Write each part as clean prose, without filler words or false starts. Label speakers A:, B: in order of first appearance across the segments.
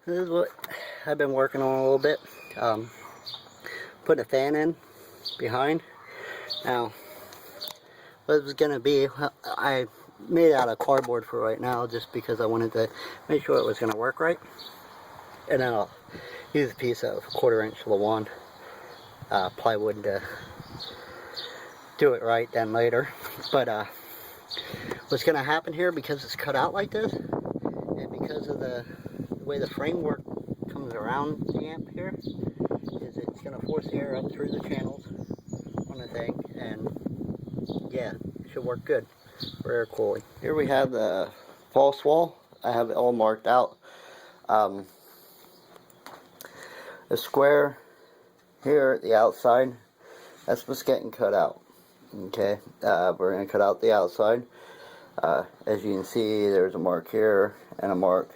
A: This is what I've been working on a little bit. Put a fan in behind. Now, what it was going to be, I made it out of cardboard for right now just because I wanted to make sure it was going to work right. And then I'll use a piece of 1/4 inch Lawan plywood to do it right then later. But what's going to happen here, because it's cut out like this, and because of the way the framework comes around the amp here, is it's going to force the air up through the channels on the thing, and yeah, it should work good for air cooling. Here we have the false wall. I have it all marked out. The square here at the outside, that's what's getting cut out. Okay, we're going to cut out the outside. As you can see, there's a mark here and a mark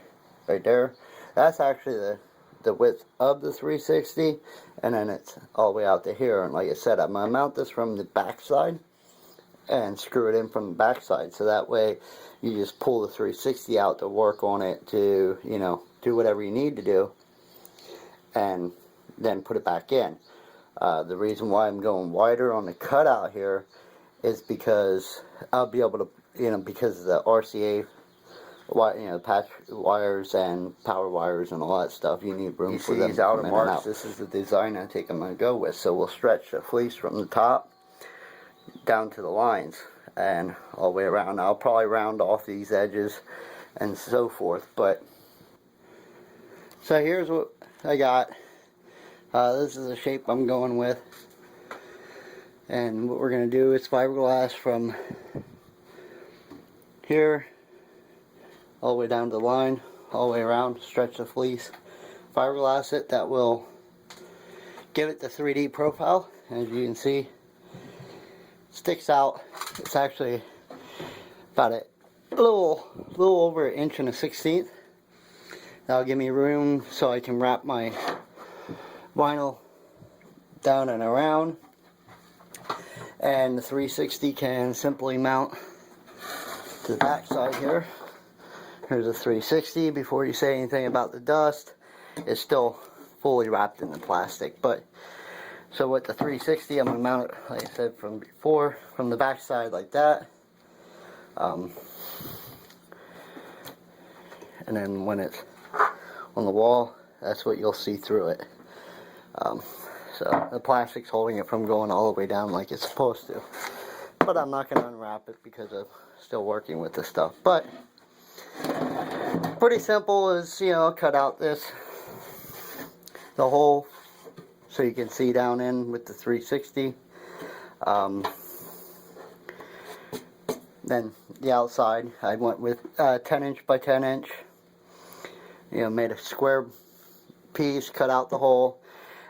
A: right there. That's actually the width of the 360, and then it's all the way out to here. And like I said, I'm going to mount this from the back side and screw it in from the back side, so that way you just pull the 360 out to work on it, to, you know, do whatever you need to do, and then put it back in. The reason why I'm going wider on the cutout here is because I'll be able to, you know, because of the RCA, you know, patch wires and power wires and all that stuff, you need room for them. These outer marks, this is the design I think I'm going to go with. So we'll stretch the fleece from the top down to the lines and all the way around. I'll probably round off these edges and so forth. But so here's what I got. This is the shape I'm going with, and what we're going to do is fiberglass from here all the way down the line, all the way around, stretch the fleece, fiberglass it. That will give it the 3D profile. As you can see, it sticks out. It's actually about a little over 1 1/16. That'll give me room so I can wrap my vinyl down and around, and the 360 can simply mount to the back side here. Here's a 360. Before you say anything about the dust, it's still fully wrapped in the plastic. But so with the 360, I'm going to mount it, like I said from before, from the back side like that. And then when it's on the wall, that's what you'll see through it. So the plastic's holding it from going all the way down like it's supposed to. But I'm not going to unwrap it because I'm still working with this stuff. But pretty simple is, you know, cut out the hole so you can see down in with the 360. Then the outside, I went with 10 inch by 10 inch. You know, made a square piece, cut out the hole,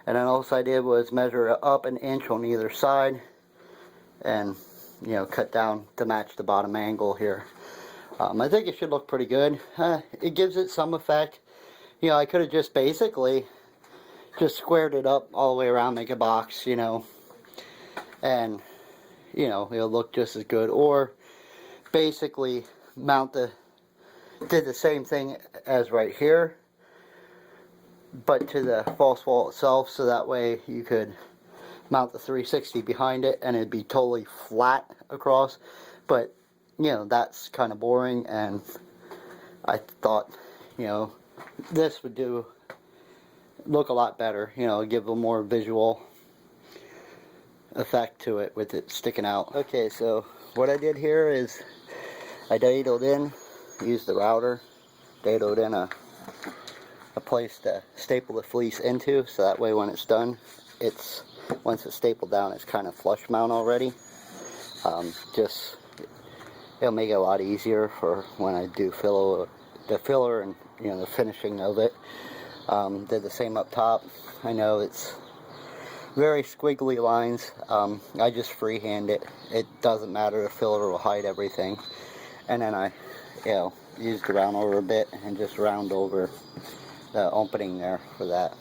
A: and then all I did was measure it up 1 inch on either side, and, you know, cut down to match the bottom angle here. I think it should look pretty good. It gives it some effect. You know, I could have just basically just squared it up all the way around, make a box, you know, and, you know, it'll look just as good. Or basically did the same thing as right here, but to the false wall itself, so that way you could mount the 360 behind it and it'd be totally flat across. But, you know, that's kind of boring, and I thought, you know, this would look a lot better, you know, give a more visual effect to it with it sticking out. Okay, so what I did here is I dadoed in, used the router, dadoed in a place to staple the fleece into, so that way when it's done, once it's stapled down, it's kind of flush mount already. It'll make it a lot easier for when I do the filler and, you know, the finishing of it. Did the same up top. I know it's very squiggly lines. I just freehand it. It doesn't matter, the filler will hide everything. And then I, you know, use the round over a bit and just round over the opening there for that.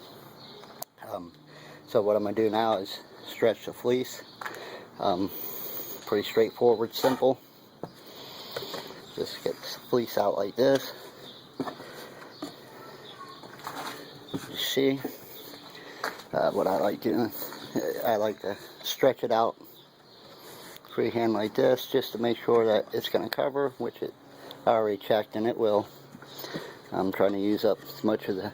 A: So what I'm going to do now is stretch the fleece. Pretty straightforward, simple. Just get the fleece out like this. see, what I like doing, I like to stretch it out freehand like this, just to make sure that it's going to cover, which I already checked, and it will. I'm trying to use up as much of the,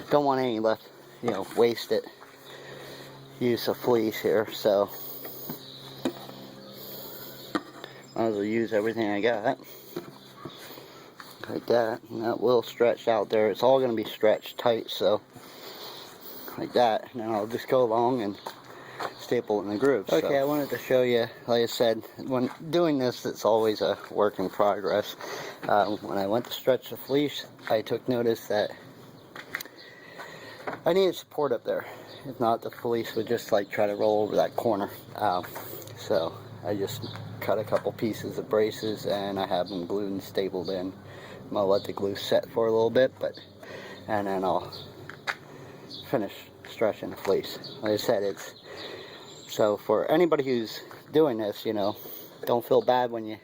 A: don't want any left, you know, waste it, use of fleece here, so might as well use everything I got. Like that, and that will stretch out there. It's all going to be stretched tight, so like that, and then I'll just go along and staple in the grooves. Okay, so I wanted to show you, like I said, when doing this, it's always a work in progress. When I went to stretch the fleece, I took notice that I needed support up there. If not, the fleece would just like try to roll over that corner. So I just cut a couple pieces of braces and I have them glued and stapled in. I'm gonna let the glue set for a little bit, and then I'll finish stretching the fleece. Like I said, it's so for anybody who's doing this, you know, don't feel bad when you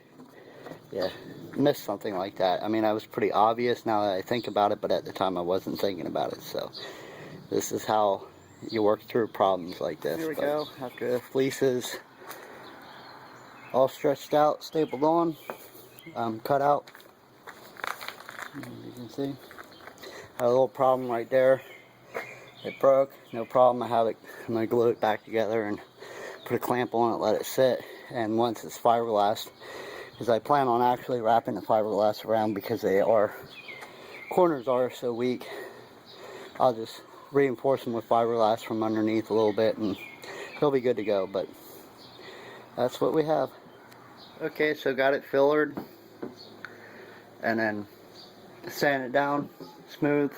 A: miss something like that. I mean, I was pretty obvious now that I think about it, but at the time I wasn't thinking about it. So this is how you work through problems like this. Here we go. After the fleece is all stretched out, stapled on, cut out. As you can see, had a little problem right there. It broke, no problem. I have it. I'm gonna glue it back together and put a clamp on it, let it sit. And once it's fiberglass, because I plan on actually wrapping the fiberglass around because corners are so weak. I'll just reinforce them with fiberglass from underneath a little bit, and it'll be good to go. But that's what we have. Okay, so got it fillered, and then sand it down smooth.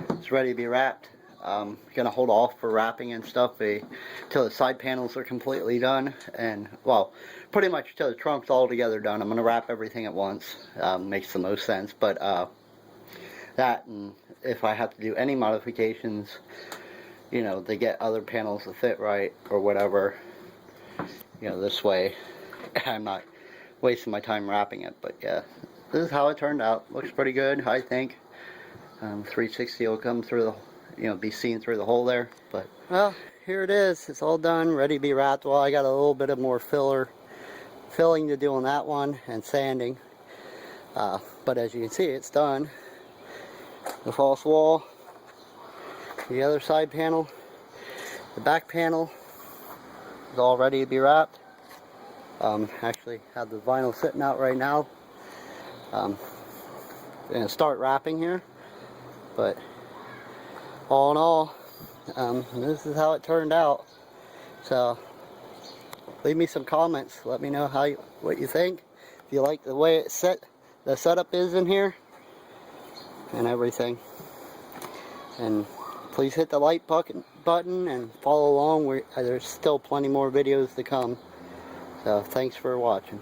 A: It's ready to be wrapped. Gonna hold off for wrapping and stuff till the side panels are completely done, and well, pretty much till the trunk's all together done. I'm gonna wrap everything at once. Makes the most sense. But that, and if I have to do any modifications, you know, to get other panels to fit right or whatever, you know, this way I'm not wasting my time wrapping it. But yeah, this is how it turned out. Looks pretty good, I think. 360 will come through the, you know, be seen through the hole there. But well, here it is. It's all done, ready to be wrapped. Well, I got a little bit of more filling to do on that one and sanding. But as you can see, it's done. The false wall, the other side panel, the back panel is all ready to be wrapped. Actually have the vinyl sitting out right now. Gonna start wrapping here, but all in all, this is how it turned out. So leave me some comments. Let me know what you think. If you like the way it's the setup is in here and everything. And please hit the like button and follow along. There's still plenty more videos to come. So thanks for watching.